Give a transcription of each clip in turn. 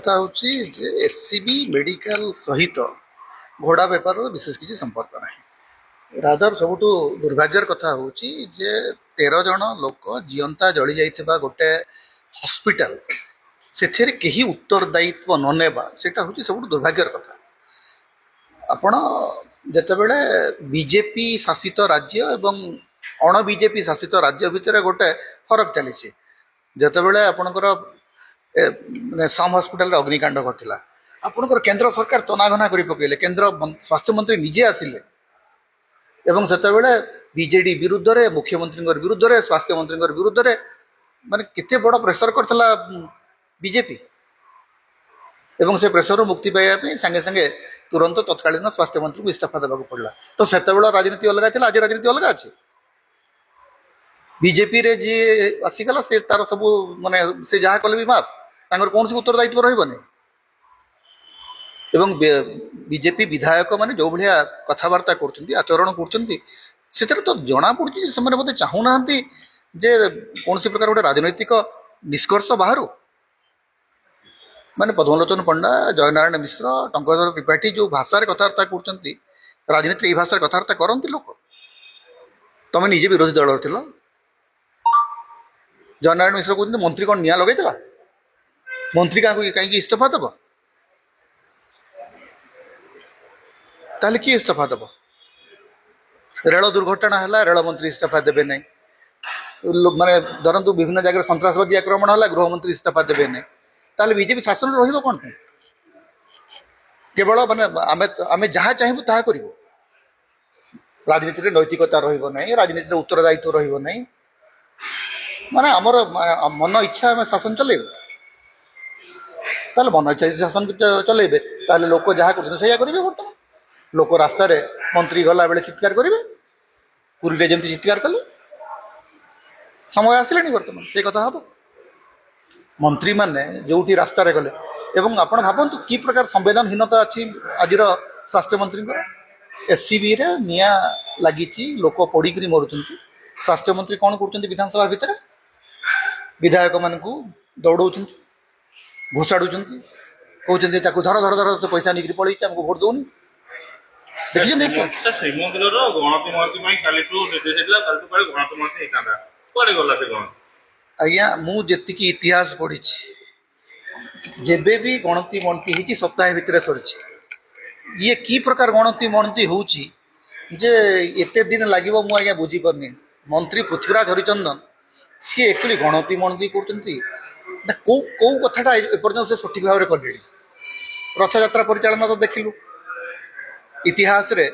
କଥା ହେଉଛି ଯେ ଏସ୍ସିବି ମେଡିକାଲ ସହିତ ଘୋଡ଼ା ବେପାରର ବିଶେଷ କିଛି ସମ୍ପର୍କ ନାହିଁ। ରାଦର ସବୁଠୁ ଦୁର୍ଭାଗ୍ୟର କଥା ହେଉଛି ଯେ 13 ଜଣ ଲୋକ ଜିଅନ୍ତା ଜଳି ଯାଇଥିବା ଗୋଟେ ହସ୍ପିଟାଲ ସେଥିରେ କେହି ଉତ୍ତରଦାୟିତ୍ୱ ନ ନେବା ସେଇଟା ହେଉଛି ସବୁଠୁ ଦୁର୍ଭାଗ୍ୟର କଥା। ଆପଣ ଯେତେବେଳେ ବିଜେପି ଶାସିତ ରାଜ୍ୟ ଏବଂ ଅଣ ବିଜେପି ଶାସିତ ରାଜ୍ୟ ଭିତରେ ଗୋଟେ ଫରକ ଚାଲିଛି। ଯେତେବେଳେ ଆପଣଙ୍କର ସମ୍ ହସ୍ପିଟାଲରେ ଅଗ୍ନିକାଣ୍ଡ ଘଟିଲା, ଆପଣଙ୍କର କେନ୍ଦ୍ର ସରକାର ତନାଘନା କରି ପକାଇଲେ, କେନ୍ଦ୍ର ସ୍ୱାସ୍ଥ୍ୟମନ୍ତ୍ରୀ ନିଜେ ଆସିଲେ ଏବଂ ସେତେବେଳେ ବିଜେଡି ବିରୁଦ୍ଧରେ, ମୁଖ୍ୟମନ୍ତ୍ରୀଙ୍କ ବିରୁଦ୍ଧରେ, ସ୍ୱାସ୍ଥ୍ୟମନ୍ତ୍ରୀଙ୍କ ବିରୁଦ୍ଧରେ ମାନେ କେତେ ବଡ଼ ପ୍ରେସର କରିଥିଲା ବିଜେପି ଏବଂ ସେ ପ୍ରେସରରୁ ମୁକ୍ତି ପାଇବା ପାଇଁ ସାଙ୍ଗେ ସାଙ୍ଗେ ତୁରନ୍ତ ତତ୍କାଳୀନ ସ୍ୱାସ୍ଥ୍ୟମନ୍ତ୍ରୀଙ୍କୁ ଇସ୍ତଫା ଦେବାକୁ ପଡ଼ିଲା। ତ ସେତେବେଳେ ରାଜନୀତି ଅଲଗା ଥିଲା, ଆଜି ରାଜନୀତି ଅଲଗା ଅଛି। ବିଜେପିରେ ଯିଏ ଆସିଗଲା ସେ ତାର ସବୁ ମାନେ ସେ ଯାହା କଲେ ବି ମାପ, ତାଙ୍କର କୌଣସି ଉତ୍ତରଦାୟିତ୍ୱ ରହିବନି। ଏବଂ ବିଜେପି ବିଧାୟକ ମାନେ ଯେଉଁ ଭଳିଆ କଥାବାର୍ତ୍ତା କରୁଛନ୍ତି, ଆଚରଣ କରୁଛନ୍ତି, ସେଥିରେ ତ ଜଣାପଡ଼ୁଛି ଯେ ସେମାନେ ବୋଧେ ଚାହୁଁନାହାନ୍ତି ଯେ କୌଣସି ପ୍ରକାର ଗୋଟେ ରାଜନୈତିକ ନିଷ୍କର୍ଷ ବାହାରୁ। ମାନେ ପଦ୍ମଲୋଚନ ପଣ୍ଡା, ଜୟନାରାୟଣ ମିଶ୍ର, ଟଙ୍କଧର ତ୍ରିପାଠୀ ଯେଉଁ ଭାଷାରେ କଥାବାର୍ତ୍ତା କରୁଛନ୍ତି, ରାଜନୀତିରେ ଏଇ ଭାଷାରେ କଥାବାର୍ତ୍ତା କରନ୍ତି ଲୋକ। ତମେ ନିଜେ ବିରୋଧୀ ଦଳର ଥିଲ। ଜୟନାରାୟଣ ମିଶ୍ର କହୁଛନ୍ତି ମନ୍ତ୍ରୀ କ'ଣ ନିଆଁ ଲଗେଇଥିଲା? ମନ୍ତ୍ରୀ କାହିଁକି ଇସ୍ତଫା ଦେବ? ତାହେଲେ କିଏ ଇସ୍ତଫା ଦେବ? ରେଳ ଦୁର୍ଘଟଣା ହେଲା, ରେଳମନ୍ତ୍ରୀ ଇସ୍ତଫା ଦେବେ ନାହିଁ। ମାନେ ଧରନ୍ତୁ ବିଭିନ୍ନ ଜାଗାରେ ସନ୍ତ୍ରାସବାଦୀ ଆକ୍ରମଣ ହେଲା, ଗୃହମନ୍ତ୍ରୀ ଇସ୍ତଫା ଦେବେ ନାହିଁ। ତାହେଲେ ବିଜେପି ଶାସନରେ ରହିବ କ'ଣ ପାଇଁ? କେବଳ ମାନେ ଆମେ ଯାହା ଚାହିଁବୁ ତାହା କରିବୁ। ରାଜନୀତିରେ ନୈତିକତା ରହିବ ନାହିଁ, ରାଜନୀତିରେ ଉତ୍ତରଦାୟିତ୍ୱ ରହିବ ନାହିଁ। ମାନେ ଆମର ମନ ଇଚ୍ଛା ଆମେ ଶାସନ ଚଲେଇବୁ। ତାହେଲେ ମନ ଇଚ୍ଛା ଯଦି ଶାସନ ଚଲେଇବେ ତାହେଲେ ଲୋକ ଯାହା କରୁଛନ୍ତି ସେଇଆ କରିବେ। ବର୍ତ୍ତମାନ ଲୋକ ରାସ୍ତାରେ ମନ୍ତ୍ରୀ ଗଲାବେଳେ ଚିତ୍କାର କରିବେ, ପୁରୀରେ ଯେମିତି ଚିତ୍କାର କଲେ। ସମୟ ଆସିଲାଣି ବର୍ତ୍ତମାନ ସେ କଥା ହବ। ମନ୍ତ୍ରୀମାନେ ଯେଉଁଠି ରାସ୍ତାରେ ଗଲେ, ଏବଂ ଆପଣ ଭାବନ୍ତୁ କି ପ୍ରକାର ସମ୍ବେଦନହୀନତା ଅଛି ଆଜିର ସ୍ୱାସ୍ଥ୍ୟମନ୍ତ୍ରୀଙ୍କର। ଏସ୍ସିବିରେ ନିଆଁ ଲାଗିଛି, ଲୋକ ପୋଡ଼ିକିରି ମରୁଛନ୍ତି। ସ୍ୱାସ୍ଥ୍ୟମନ୍ତ୍ରୀ କ'ଣ କରୁଛନ୍ତି? ବିଧାନସଭା ଭିତରେ ବିଧାୟକମାନଙ୍କୁ ଦୌଡ଼ଉଛନ୍ତି, ଘୋଷାଡ଼ୁଛନ୍ତି, କହୁଛନ୍ତି ତାକୁ ଧର ଧର ଧର, ସେ ପଇସା ନେଇକରି ପଳେଇଛି, ଆମକୁ ଭୋଟ ଦଉନି। ଦେଖିଛନ୍ତି? ଶ୍ରୀମନ୍ଦିରର ଗଣତି ମହତି ପାଇଁ କାଲିଠୁ ନିର୍ଦ୍ଦେଶ ହେଇଥିଲା, କାଲିଠୁ କାଳେ ଗଣତି ମହତି ହେଇଥାନ୍ତା, କୁଆଡ଼େ ଗଲା ସେ ଗଣତି? ଆଜ୍ଞା, ମୁଁ ଯେତିକି ଇତିହାସ ପଢ଼ିଛି, ଯେବେ ବି ଗଣତି ମଣତି ହେଇଛି ସପ୍ତାହେ ଭିତରେ ସରିଛି। ଇଏ କି ପ୍ରକାର ଗଣତି ମଣତି ହେଉଛି ଯେ ଏତେ ଦିନ ଲାଗିବ, ମୁଁ ଆଜ୍ଞା ବୁଝିପାରୁନି। ମନ୍ତ୍ରୀ ପୃଥ୍ୱୀରାଜ ହରିଚନ୍ଦନ ସିଏ ଆକ୍ଚୁଆଲି ଗଣତି ମଣତି କରୁଛନ୍ତି ନା କୋଉ କଥାଟା ଏପର୍ଯ୍ୟନ୍ତ ସେ ସଠିକ୍ ଭାବରେ କଲେଣି? ରଥଯାତ୍ରା ପରିଚାଳନା ତ ଦେଖିଲୁ ଇତିହାସରେ,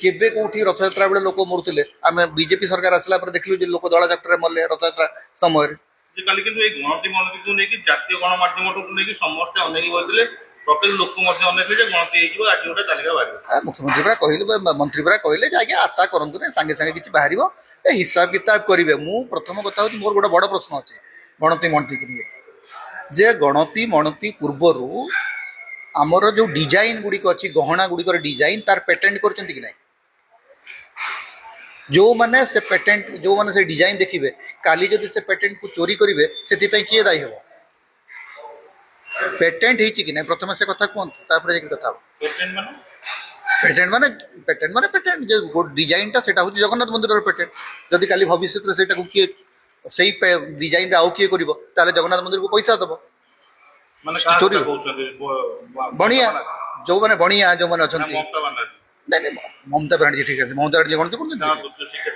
କେବେ କୋଉଠି ରଥଯାତ୍ରା ବେଳେ ଲୋକ ମରୁଥିଲେ? ଆମେ ବିଜେପି ସରକାର ଆସିଲା ପରେ ଦେଖିଲୁ ଯେ ଲୋକ ଦଳାଚକଟାରେ ମଲେ ରଥଯାତ୍ରା ସମୟରେ। କାଲି କିନ୍ତୁ ଏଇ ଗଣତି ମହତିକୁ ନେଇକି ଜାତୀୟ ଗଣମାଧ୍ୟମକୁ ନେଇକି ସମସ୍ତେ ଅନେଇକି ବସିଥିଲେ, ପ୍ରତ୍ୟେକ ଲୋକ ମଧ୍ୟ ଅନେଇଥିଲେ ଯେ ଗଣତି ହେଇଯିବ, ଆଜି ଗୋଟେ ତାଲିକା ବାହାରିବ। ମୁଖ୍ୟମନ୍ତ୍ରୀ ପରା କହିଲେ, ମନ୍ତ୍ରୀ ପରା କହିଲେ ଯେ ଆଜ୍ଞା ଆଶା କରନ୍ତୁନି, ସାଙ୍ଗେ ସାଙ୍ଗେ କିଛି ବାହାରିବ, ଏ ହିସାବ କିତାବ କରିବେ। ମୁଁ ପ୍ରଥମ କଥା ହେଉଛି, ମୋର ଗୋଟେ ବଡ଼ ପ୍ରଶ୍ନ ଅଛି ଗଣତି ମଣତିକୁ ନେଇ, ଯେ ଗଣତି ମଣତି ପୂର୍ବରୁ ଆମର ଯେଉଁ ଡିଜାଇନ ଗୁଡ଼ିକ ଅଛି, ଗହଣା ଗୁଡ଼ିକର ଡିଜାଇନ, ତାର ପେଟେଣ୍ଟ କରିଛନ୍ତି କି ନାହିଁ? ଯେଉଁମାନେ ସେ ଡିଜାଇନ ଦେଖିବେ, କାଲି ଯଦି ସେ ପେଟେଣ୍ଟକୁ ଚୋରି କରିବେ, ସେଥିପାଇଁ କିଏ ଦାୟୀ ହେବ? ପେଟେଣ୍ଟ ହେଇଛି କି ନାହିଁ ପ୍ରଥମେ ସେ କଥା କୁହନ୍ତୁ, ତାପରେ ଯାଇକି କଥା ହବ। ପେଟେଣ୍ଟ ଯେ ଡିଜାଇନଟା ସେଟା ହେଉଛି ଜଗନ୍ନାଥ ମନ୍ଦିରର ପେଟେଣ୍ଟ। ଯଦି କାଲି ଭବିଷ୍ୟତରେ ସେଇଟାକୁ କିଏ ସେଇ ଡିଜାଇନଟା ଆଉ କିଏ କରିବ, ତାହେଲେ ଜଗନ୍ନାଥ ମନ୍ଦିରକୁ ପଇସା ଦେବ। ଚୋରି ବଣିଆ, ଯୋଉମାନେ ଅଛନ୍ତି, ନାଇଁ ମମତା ବାନାର୍ଜୀ ଠିକ ଅଛି, ମମତା ବାନାର୍ଜୀ ଗଣତି କରୁଛନ୍ତି।